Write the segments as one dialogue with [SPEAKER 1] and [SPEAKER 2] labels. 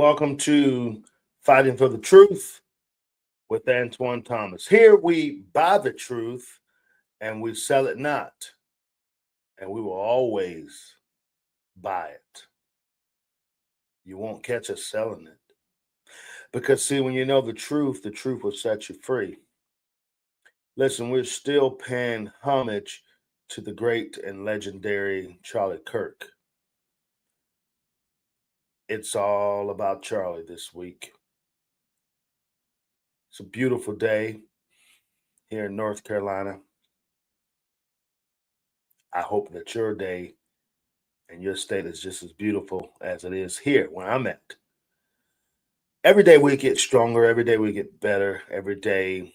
[SPEAKER 1] Welcome to Fighting for the Truth with Antoine Thomas. Here we buy the truth and we sell it not, and we will always buy it. You won't catch us selling it. Because, see, when you know the truth will set you free. Listen, we're still paying homage to the great and legendary Charlie Kirk. It's all about Charlie this week. It's a beautiful day here in North Carolina. I hope that your day and your state is just as beautiful as it is here where I'm at. Every day we get stronger, every day we get better, every day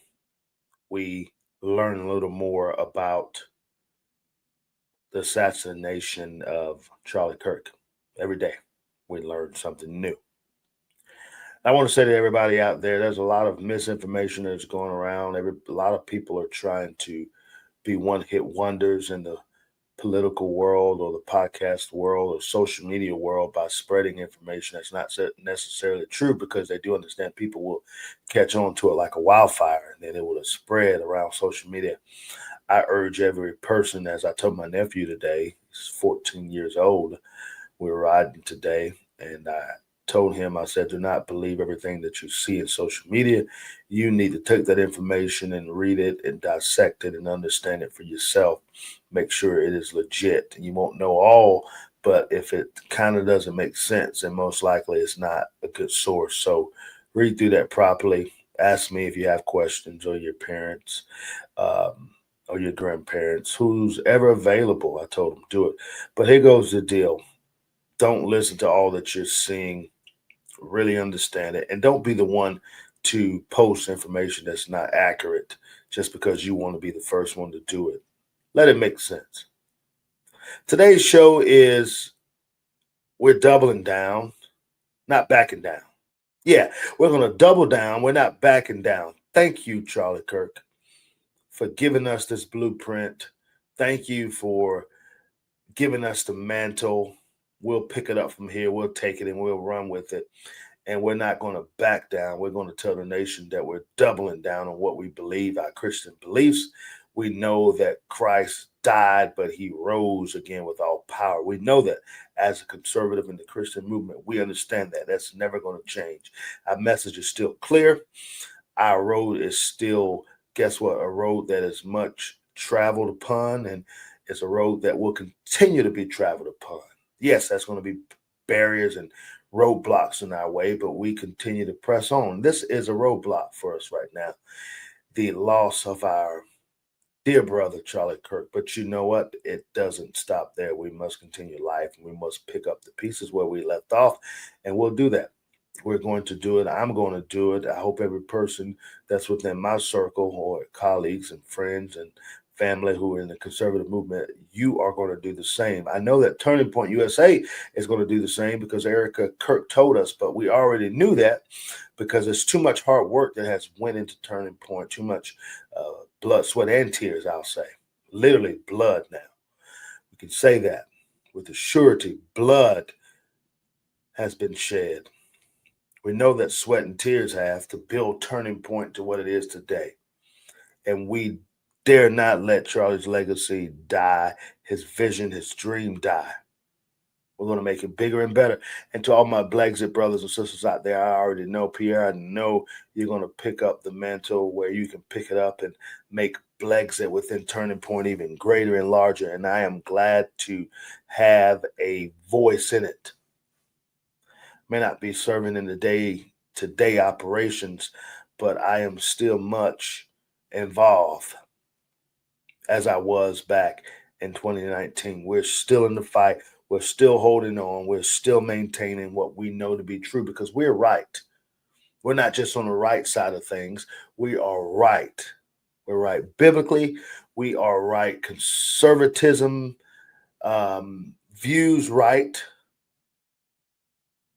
[SPEAKER 1] we learn a little more about the assassination of Charlie Kirk. Every day we learn something new. I want to say to everybody out there, there's a lot of misinformation that's going around. A lot of people are trying to be one-hit wonders in the political world or the podcast world or social media world by spreading information that's not necessarily true, because they do understand people will catch on to it like a wildfire and then it will spread around social media. I urge every person, as I told my nephew today, he's 14 years old, we were riding today, and I told him, I said, do not believe everything that you see in social media. You need to take that information and read it and dissect it and understand it for yourself. Make sure it is legit. You won't know all, but if it kind of doesn't make sense, then most likely it's not a good source. So read through that properly. Ask me if you have questions, or your parents, or your grandparents, who's ever available. I told them do it. But here goes the deal. Don't listen to all that you're seeing. Really understand it, and don't be the one to post information that's not accurate just because you want to be the first one to do it. Let it make sense. Today's show is we're doubling down, not backing down. Yeah, we're going to double down. We're not backing down. Thank you, Charlie Kirk, for giving us this blueprint. Thank you for giving us the mantle. We'll pick it up from here. We'll take it and we'll run with it. And we're not going to back down. We're going to tell the nation that we're doubling down on what we believe, our Christian beliefs. We know that Christ died, but he rose again with all power. We know that as a conservative in the Christian movement. We understand that. That's never going to change. Our message is still clear. Our road is still, guess what, a road that is much traveled upon, and it's a road that will continue to be traveled upon. Yes, that's going to be barriers and roadblocks in our way, but we continue to press on. This is a roadblock for us right now, the loss of our dear brother Charlie Kirk. But you know what? It doesn't stop there. We must continue life, and we must pick up the pieces where we left off, and we'll do that. We're going to do it. I'm going to do it. I hope every person that's within my circle, or colleagues and friends and family who are in the conservative movement, you are going to do the same. I know that Turning Point USA is going to do the same because Erica Kirk told us, but we already knew that because there's too much hard work that has went into Turning Point, too much blood, sweat, and tears, I'll say. Literally blood now. We can say that with a surety. Blood has been shed. We know that sweat and tears have to build Turning Point to what it is today. And we dare not let Charlie's legacy die, his vision, his dream die. We're going to make it bigger and better. And to all my Blexit brothers and sisters out there, I already know, Pierre, I know you're going to pick up the mantle where you can pick it up and make Blexit within Turning Point even greater and larger. And I am glad to have a voice in it. May not be serving in the day-to-day operations, but I am still much involved as I was back in 2019. We're still in the fight. We're still holding on. We're still maintaining what we know to be true because we're right. We're not just on the right side of things. We are right. We're right biblically. We are right. Conservatism, views right.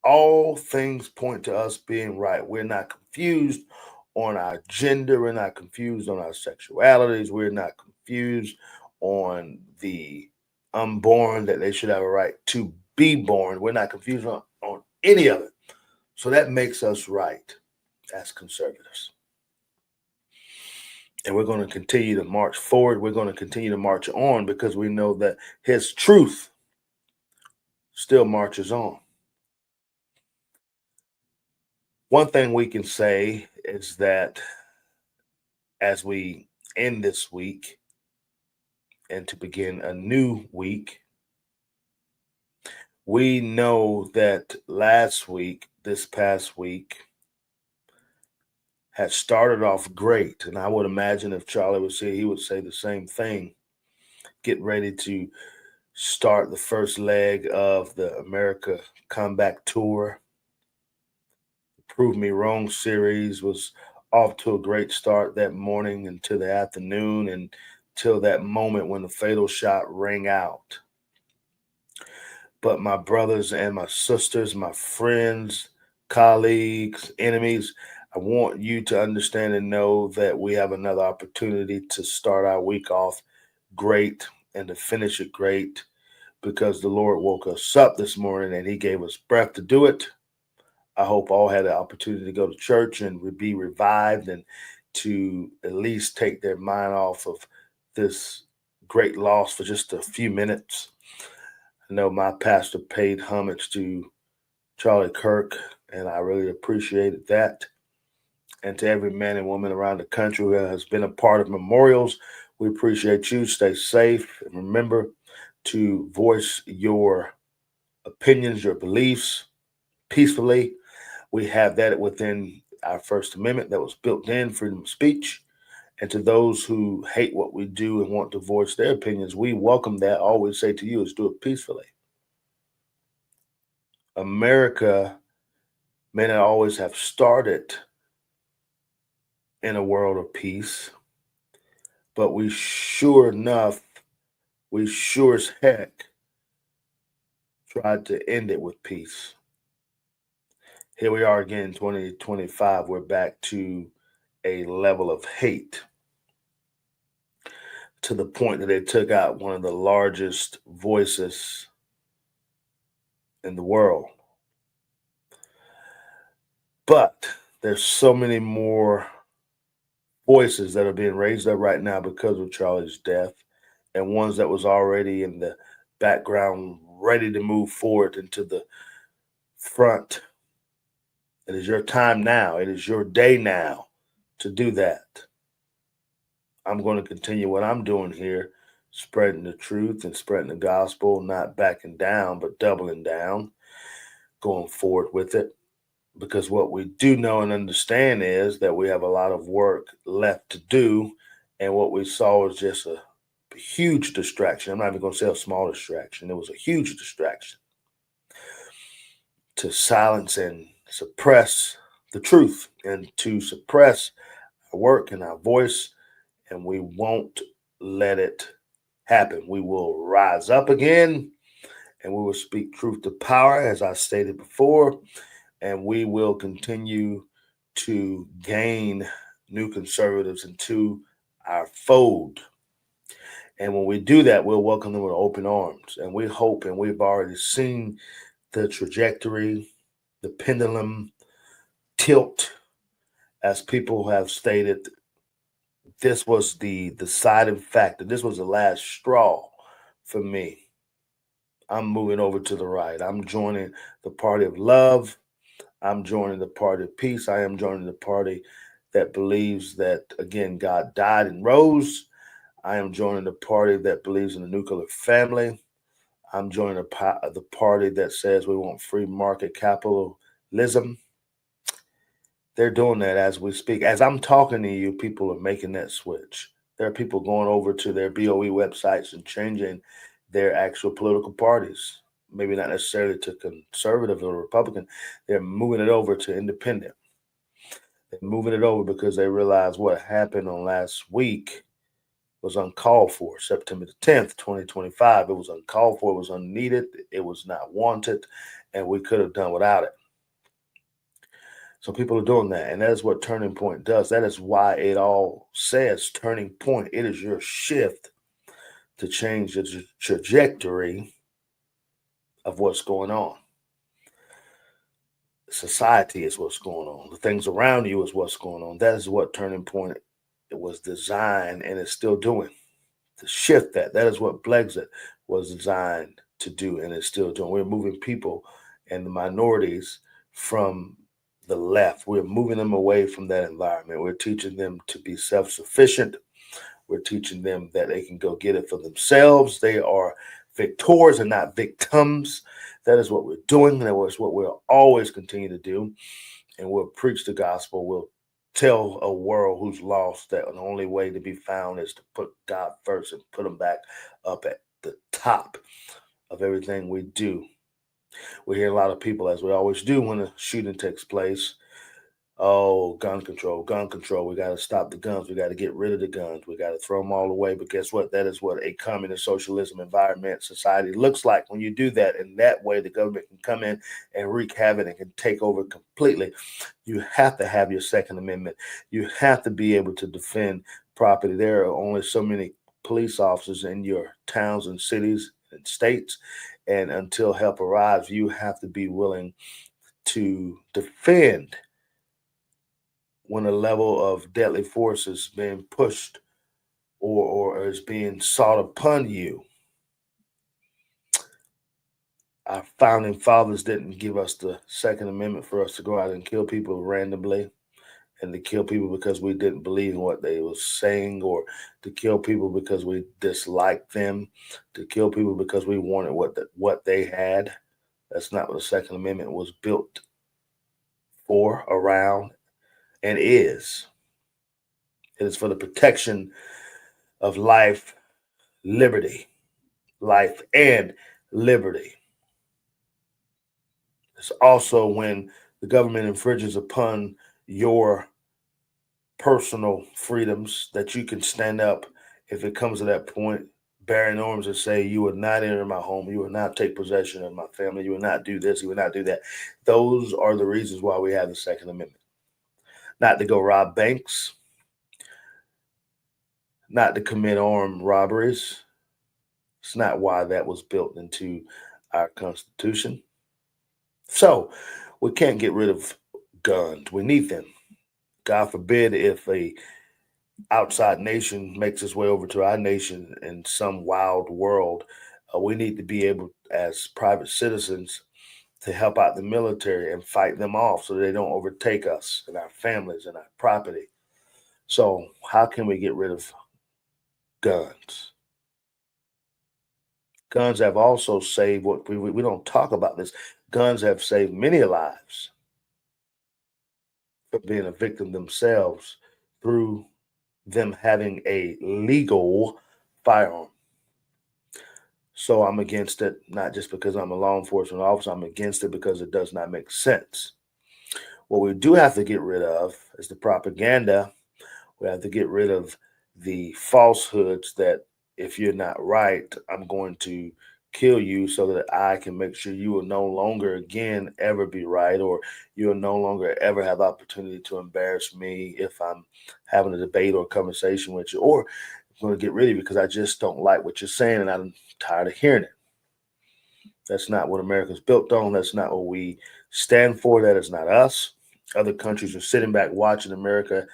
[SPEAKER 1] All things point to us being right. We're not confused on our gender. We're not confused on our sexualities. We're not confused on the unborn, that they should have a right to be born. We're not confused on any of it. So that makes us right as conservatives. And we're going to continue to march forward. We're going to continue to march on because we know that his truth still marches on. One thing we can say is that as we end this week and to begin a new week, we know that this past week, had started off great. And I would imagine if Charlie was here, he would say the same thing. Get ready to start the first leg of the America Comeback Tour. Prove Me Wrong series was off to a great start that morning into the afternoon and till that moment when the fatal shot rang out. But my brothers and my sisters, my friends, colleagues, enemies, I want you to understand and know that we have another opportunity to start our week off great and to finish it great because the Lord woke us up this morning and he gave us breath to do it. I hope all had the opportunity to go to church and be revived and to at least take their mind off of this great loss for just a few minutes. I know my pastor paid homage to Charlie Kirk, and I really appreciated that. And to every man and woman around the country who has been a part of memorials, we appreciate you. Stay safe. And remember to voice your opinions, your beliefs peacefully. We have that within our First Amendment that was built in freedom of speech. And to those who hate what we do and want to voice their opinions, we welcome that. All we say to you is do it peacefully. America may not always have started in a world of peace, but we sure as heck tried to end it with peace. Here we are again in 2025. We're back to a level of hate to the point that they took out one of the largest voices in the world. But there's so many more voices that are being raised up right now because of Charlie's death and ones that was already in the background ready to move forward into the front. It is your time now. It is your day now to do that. I'm going to continue what I'm doing here, spreading the truth and spreading the gospel, not backing down, but doubling down, going forward with it. Because what we do know and understand is that we have a lot of work left to do. And what we saw was just a huge distraction. I'm not even going to say a small distraction. It was a huge distraction to silence and suppress the truth and to suppress our work and our voice. And we won't let it happen. We will rise up again and we will speak truth to power, as I stated before. And we will continue to gain new conservatives into our fold. And when we do that, we'll welcome them with open arms. And we hope, and we've already seen the trajectory, the pendulum tilt, as people have stated. This was the deciding factor. This was the last straw for me. I'm moving over to the right. I'm joining the party of love. I'm joining the party of peace. I am joining the party that believes that, again, God died and rose. I am joining the party that believes in the nuclear family. I'm joining the party that says we want free market capitalism. They're doing that as we speak. As I'm talking to you, people are making that switch. There are people going over to their BOE websites and changing their actual political parties. Maybe not necessarily to conservative or Republican. They're moving it over to independent. They're moving it over because they realize what happened on last week was uncalled for. September the 10th, 2025. It was uncalled for. It was unneeded. It was not wanted. And we could have done without it. So people are doing that. And that is what Turning Point does. That is why it all says Turning Point. It is your shift to change the trajectory of what's going on. Society is what's going on. The things around you is what's going on. That is what Turning Point it was designed and is still doing to shift that. That is what Brexit was designed to do and is still doing. We're moving people and the minorities from the left. We're moving them away from that environment. We're teaching them to be self sufficient. We're teaching them that they can go get it for themselves. They are victors and not victims. That is what we're doing. That is what we'll always continue to do. And we'll preach the gospel. We'll tell a world who's lost that the only way to be found is to put God first and put him back up at the top of everything we do. We hear a lot of people, as we always do when a shooting takes place. Oh, gun control, gun control. We got to stop the guns. We got to get rid of the guns. We got to throw them all away. But guess what? That is what a communist socialism environment society looks like when you do that. And that way, the government can come in and wreak havoc and can take over completely. You have to have your Second Amendment. You have to be able to defend property. There are only so many police officers in your towns and cities and states. And until help arrives, you have to be willing to defend when a level of deadly force is being pushed or is being sought upon you. Our founding fathers didn't give us the Second Amendment for us to go out and kill people randomly and to kill people because we didn't believe in what they were saying or to kill people because we disliked them, to kill people because we wanted what they had. That's not what the Second Amendment was built for, around, and is. It is for the protection of life, liberty, life and liberty. It's also when the government infringes upon your personal freedoms that you can stand up if it comes to that point, bearing arms and say, you will not enter my home, you will not take possession of my family, you will not do this, you will not do that. Those are the reasons why we have the Second Amendment. Not to go rob banks, not to commit armed robberies. It's not why that was built into our Constitution. So we can't get rid of guns. We need them. God forbid if a outside nation makes its way over to our nation in some wild world, we need to be able, as private citizens, to help out the military and fight them off so they don't overtake us and our families and our property. So how can we get rid of guns? Guns have also saved what we don't talk about this. Guns have saved many lives for being a victim themselves through them having a legal firearm. So I'm against it, not just because I'm a law enforcement officer, I'm against it because it does not make sense. What we do have to get rid of is the propaganda. We have to get rid of the falsehoods that if you're not right, I'm going to kill you so that I can make sure you will no longer again ever be right, or you'll no longer ever have opportunity to embarrass me if I'm having a debate or a conversation with you, or I'm going to get rid of you because I just don't like what you're saying and I'm tired of hearing it. That's not what America's built on. That's not what we stand for. That is not us. Other countries are sitting back watching America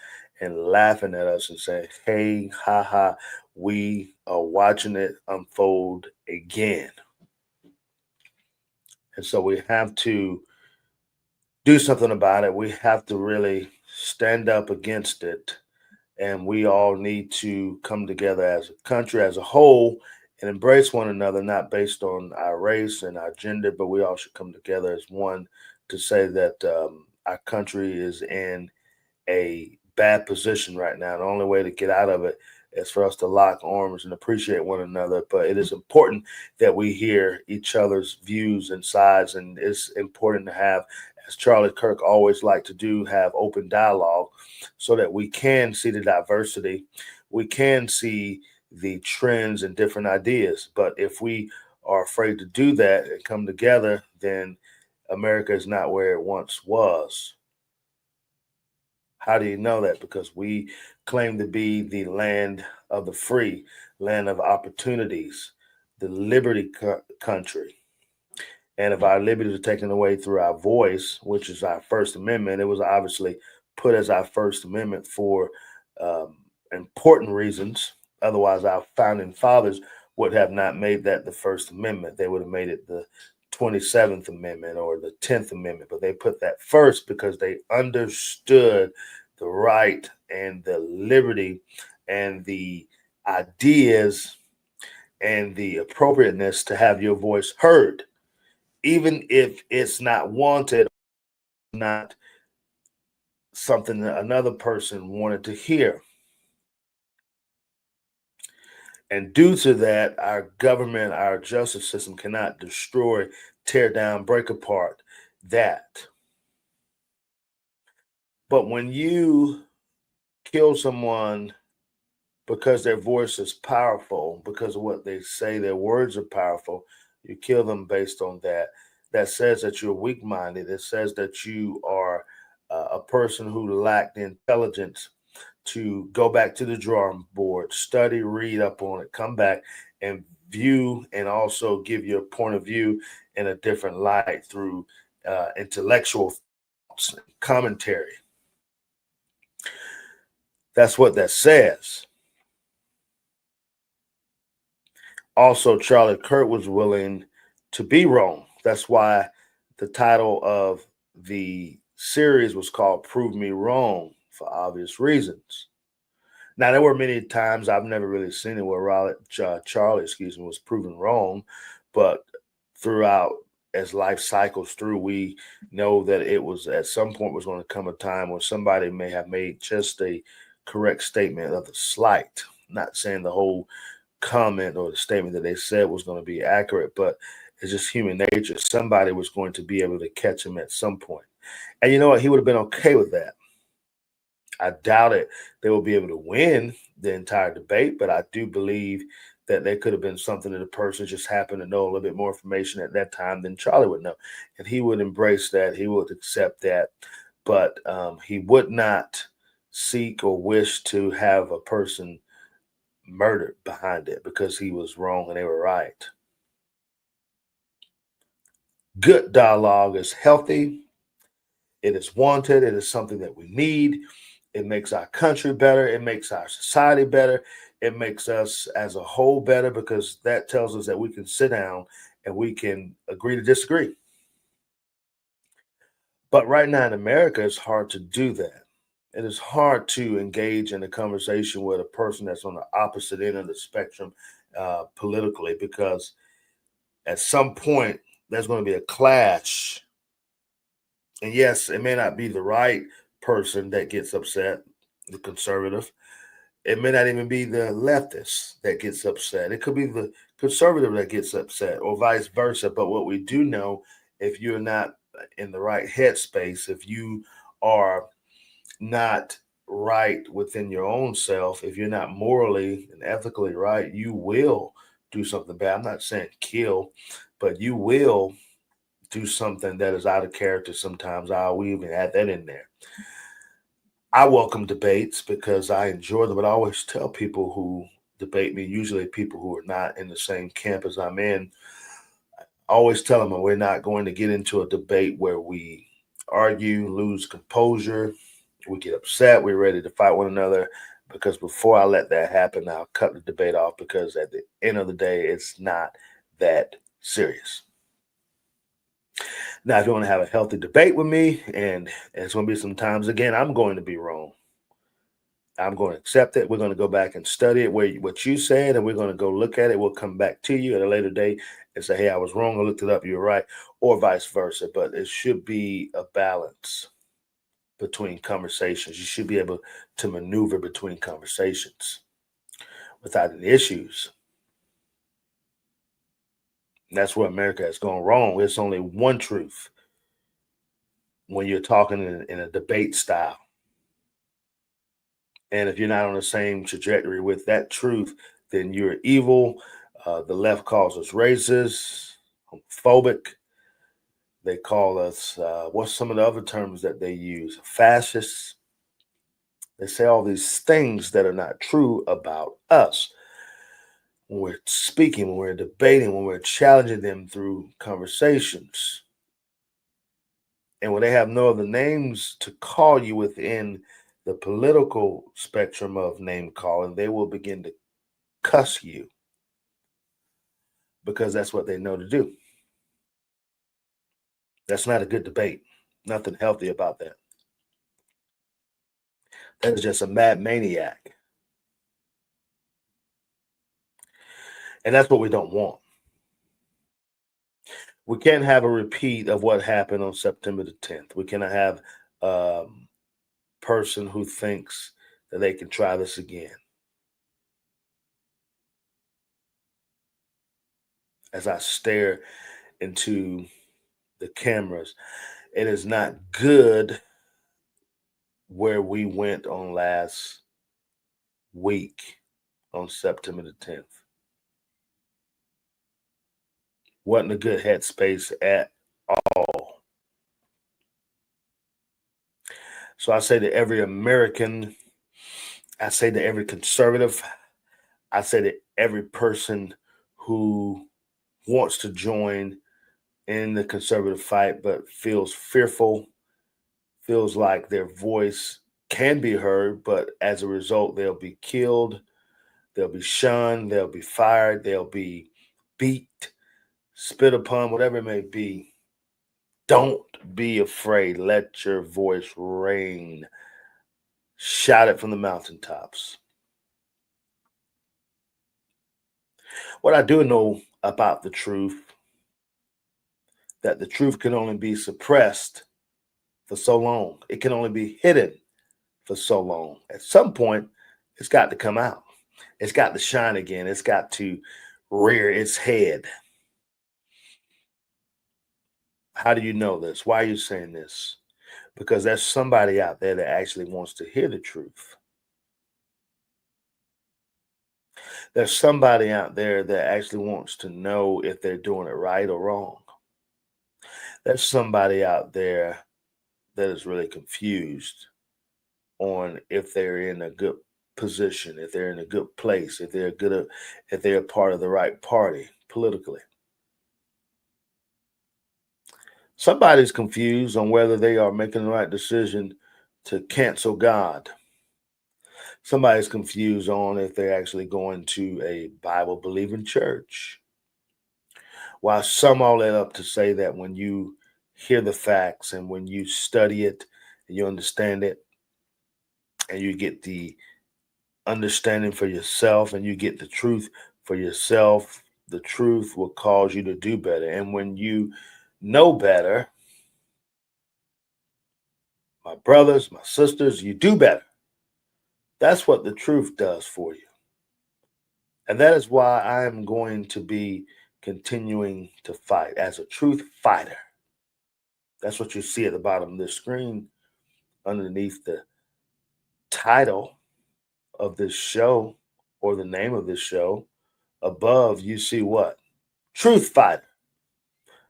[SPEAKER 1] and laughing at us and saying, hey, ha ha, we are watching it unfold again. And so we have to do something about it. We have to really stand up against it. And we all need to come together as a country, as a whole, and embrace one another, not based on our race and our gender, but we all should come together as one to say that our country is in a bad position right now. The only way to get out of it is for us to lock arms and appreciate one another. But it is important that we hear each other's views and sides, and it's important to have, as Charlie Kirk always liked to do, have open dialogue so that we can see the diversity, we can see the trends and different ideas. But if we are afraid to do that and come together, then America is not where it once was. How do you know that? Because we claim to be the land of the free, land of opportunities, the liberty country. And if our liberties are taken away through our voice, which is our First Amendment, it was obviously put as our First Amendment for um, important reasons. Otherwise, our founding fathers would have not made that the First Amendment. They would have made it the 27th Amendment or the 10th Amendment. But they put that first because they understood the right and the liberty and the ideas and the appropriateness to have your voice heard, even if it's not wanted, not something that another person wanted to hear. And due to that, our government, our justice system cannot destroy, tear down, break apart that. But when you kill someone because their voice is powerful, because of what they say, their words are powerful, you kill them based on that. That says that you're weak minded. It says that you are a person who lacked the intelligence to go back to the drawing board, study, read up on it, come back and view and also give your point of view in a different light through intellectual thoughts and commentary. That's what that says. Also, Charlie Kirk was willing to be wrong. That's why the title of the series was called Prove Me Wrong for obvious reasons. Now, there were many times I've never really seen it where Charlie, was proven wrong, but throughout as life cycles through, we know that it was at some point was going to come a time when somebody may have made just a correct statement of the slight. Not saying the whole comment or the statement that they said was going to be accurate, but it's just human nature. Somebody was going to be able to catch him at some point. And you know what? He would have been okay with that. I doubt it they will be able to win the entire debate, but I do believe that there could have been something that the person just happened to know a little bit more information at that time than Charlie would know. And he would embrace that. He would accept that. But he would not seek or wish to have a person murdered behind it because he was wrong and they were right. Good dialogue is healthy. It is wanted. It is something that we need. It makes our country better. It makes our society better. It makes us as a whole better because that tells us that we can sit down and we can agree to disagree. But right now in America, it's hard to do that. It is hard to engage in a conversation with a person that's on the opposite end of the spectrum politically because at some point there's going to be a clash. And yes, it may not be the right person that gets upset, the conservative. It may not even be the leftist that gets upset. It could be the conservative that gets upset, or vice versa. But what we do know, if you're not in the right headspace, if you are not right within your own self, if you're not morally and ethically right, you will do something bad. I'm not saying kill, but you will do something that is out of character sometimes. We even add that in there. I welcome debates because I enjoy them, but I always tell people who debate me, usually people who are not in the same camp as I'm in, I always tell them we're not going to get into a debate where we argue, lose composure, we get upset, we're ready to fight one another. Because before I let that happen, I'll cut the debate off because at the end of the day, it's not that serious. Now, if you want to have a healthy debate with me, and it's going to be some times again, I'm going to be wrong. I'm going to accept it. We're going to go back and study it, what you said, and we're going to go look at it. We'll come back to you at a later date and say, hey, I was wrong. I looked it up. You're right, or vice versa. But it should be a balance between conversations. You should be able to maneuver between conversations without any issues. And that's where America has gone wrong. There's only one truth when you're talking in a debate style. And if you're not on the same trajectory with that truth, then you're evil. The left calls us racist, homophobic. They call us, what's some of the other terms that they use? Fascists. They say all these things that are not true about us. when we're speaking, when we're debating, when we're challenging them through conversations. And when they have no other names to call you within the political spectrum of name calling, they will begin to cuss you because that's what they know to do. That's not a good debate. Nothing healthy about that. That is just a mad maniac. And that's what we don't want. We can't have a repeat of what happened on September the 10th. We cannot have a person who thinks that they can try this again. As I stare into the cameras, it is not good where we went on last week on September the 10th. Wasn't a good headspace at all. So I say to every American, I say to every conservative, I say to every person who wants to join in the conservative fight but feels fearful, feels like their voice can be heard, but as a result, they'll be killed, they'll be shunned, they'll be fired, they'll be beat, spit upon, whatever it may be. Don't be afraid. Let your voice ring. Shout it from the mountaintops. What I do know about the truth, that the truth can only be suppressed for so long. It can only be hidden for so long. At some point, it's got to come out. It's got to shine again. It's got to rear its head. How do you know this? Why are you saying this? Because there's somebody out there that actually wants to hear the truth. There's somebody out there that actually wants to know if they're doing it right or wrong. There's somebody out there that is really confused on if they're in a good position, if they're in a good place, if they're a part of the right party politically. Somebody's confused on whether they are making the right decision to cancel God. Somebody's confused on if they're actually going to a Bible believing church. While some all that up to say that when you hear the facts and when you study it and you understand it and you get the understanding for yourself and you get the truth for yourself, the truth will cause you to do better. And when you know better, my brothers, my sisters, you do better. That's what the truth does for you. And that is why I am going to be continuing to fight as a truth fighter. That's what you see at the bottom of this screen underneath the title of this show or the name of this show. Above, you see what? Truth fighter.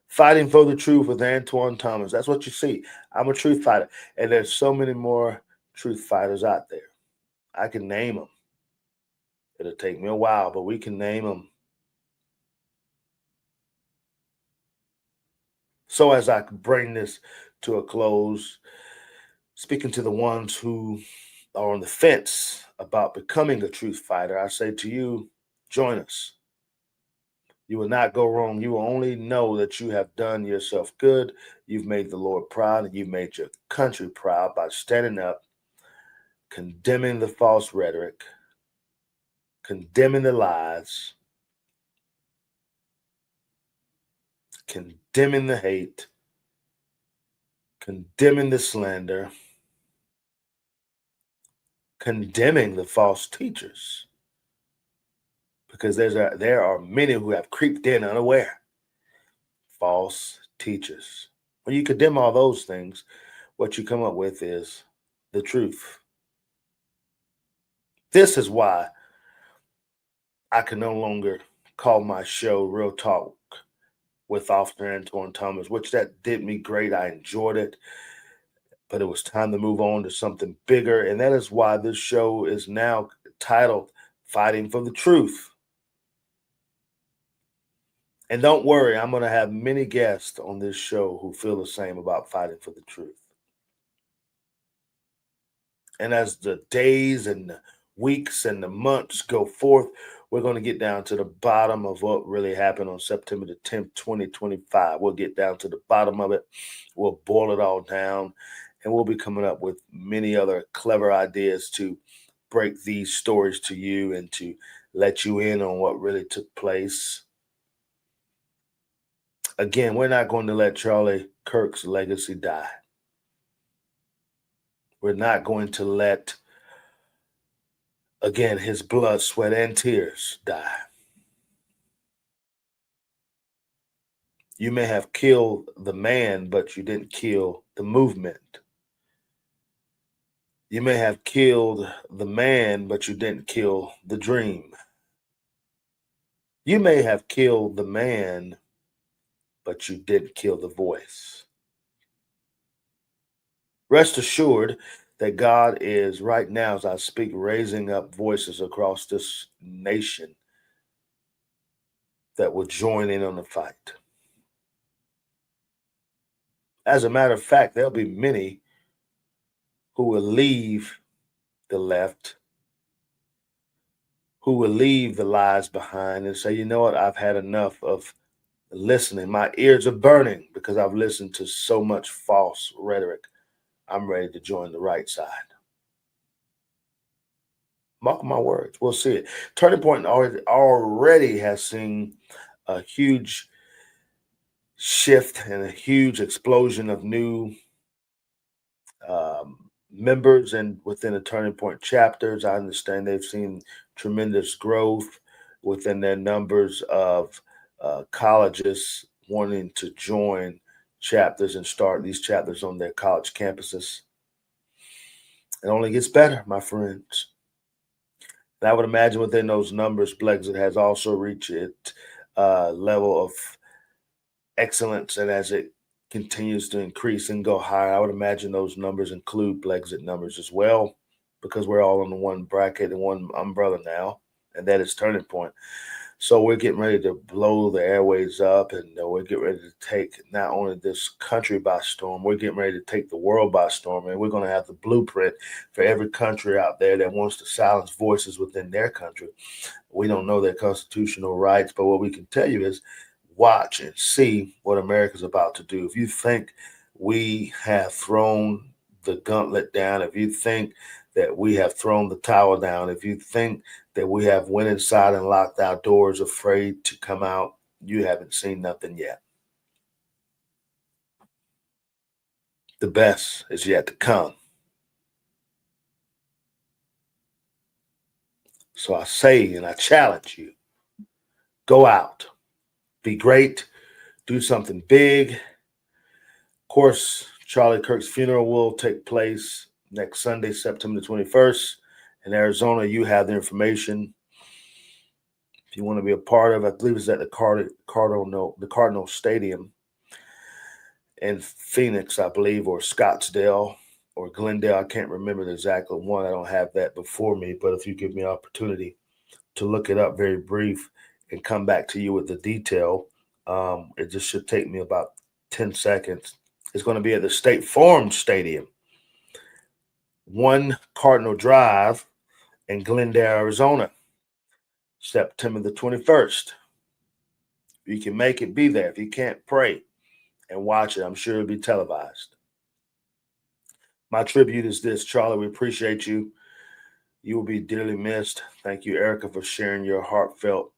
[SPEAKER 1] Fighting for the truth with Antoine Thomas. That's what you see. I'm a truth fighter. And there's so many more truth fighters out there. I can name them. It'll take me a while, but we can name them. So as I bring this to a close, speaking to the ones who are on the fence about becoming a truth fighter, I say to you, join us. You will not go wrong. You will only know that you have done yourself good. You've made the Lord proud and you've made your country proud by standing up, condemning the false rhetoric, condemning the lies, condemning the hate, condemning the slander, condemning the false teachers. Because there are many who have creeped in unaware. False teachers. When you condemn all those things, what you come up with is the truth. This is why I can no longer call my show Real Talk with Officer Antoine Thomas, which that did me great. I enjoyed it, but it was time to move on to something bigger. And that is why this show is now titled Fighting for the Truth. And don't worry, I'm going to have many guests on this show who feel the same about fighting for the truth. And as the days and the weeks and the months go forth, we're going to get down to the bottom of what really happened on September the 10th, 2025. We'll get down to the bottom of it. We'll boil it all down. And we'll be coming up with many other clever ideas to break these stories to you and to let you in on what really took place. Again, we're not going to let Charlie Kirk's legacy die. We're not going to let, again, his blood, sweat, and tears die. You may have killed the man, but you didn't kill the movement. You may have killed the man, but you didn't kill the dream. You may have killed the man, but you didn't kill the voice. Rest assured that God is right now, as I speak, raising up voices across this nation that will join in on the fight. As a matter of fact, there'll be many who will leave the left, who will leave the lies behind and say, you know what, I've had enough of listening. My ears are burning because I've listened to so much false rhetoric. I'm ready to join the right side. Mark my words, we'll see it. Turning Point already has seen a huge shift and a huge explosion of new members and within the Turning Point chapters. I understand they've seen tremendous growth within their numbers of colleges wanting to join chapters and start these chapters on their college campuses. It only gets better, my friends. And I would imagine within those numbers, Brexit has also reached its level of excellence, and as it continues to increase and go higher, I would imagine those numbers include Brexit numbers as well, because we're all under one bracket and one umbrella now, and that is Turning Point. So we're getting ready to blow the airways up, and we're getting ready to take not only this country by storm, we're getting ready to take the world by storm, and we're going to have the blueprint for every country out there that wants to silence voices within their country. We don't know their constitutional rights, but what we can tell you is watch and see what America's about to do. If you think we have thrown the gauntlet down, if you think that we have thrown the towel down, if you think that we have went inside and locked our doors afraid to come out, you haven't seen nothing yet. The best is yet to come. So I say and I challenge you, go out, be great, do something big. Of course, Charlie Kirk's funeral will take place next Sunday, September 21st. In Arizona, you have the information. If you want to be a part of, I believe it's at the Cardinal Stadium in Phoenix, I believe, or Scottsdale or Glendale. I can't remember the exact one. I don't have that before me. But if you give me an opportunity to look it up very brief and come back to you with the detail, it just should take me about 10 seconds. It's going to be at the State Farm Stadium, 1 Cardinal Drive in Glendale, Arizona, September the 21st. If you can make it, be there. If you can't, pray and watch it. I'm sure it'll be televised. My tribute is this, Charlie. We appreciate you. You will be dearly missed. Thank you, Erica, for sharing your heartfelt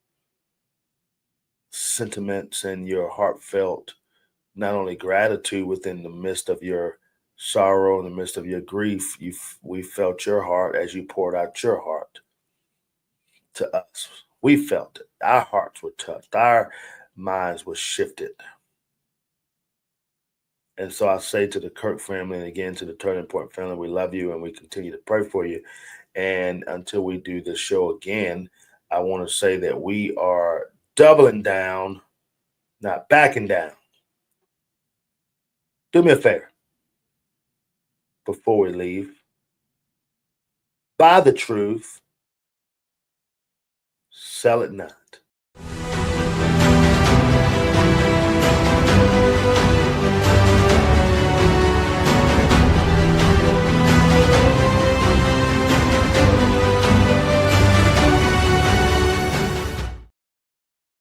[SPEAKER 1] sentiments and your heartfelt, not only gratitude within the midst of your sorrow, in the midst of your grief. We felt your heart as you poured out your heart to us. We felt it. Our hearts were touched. Our minds were shifted. And so I say to the Kirk family and again to the Turning Point family, we love you and we continue to pray for you. And until we do this show again, I want to say that we are doubling down, not backing down. Do me a favor before we leave. Buy the truth, sell it not.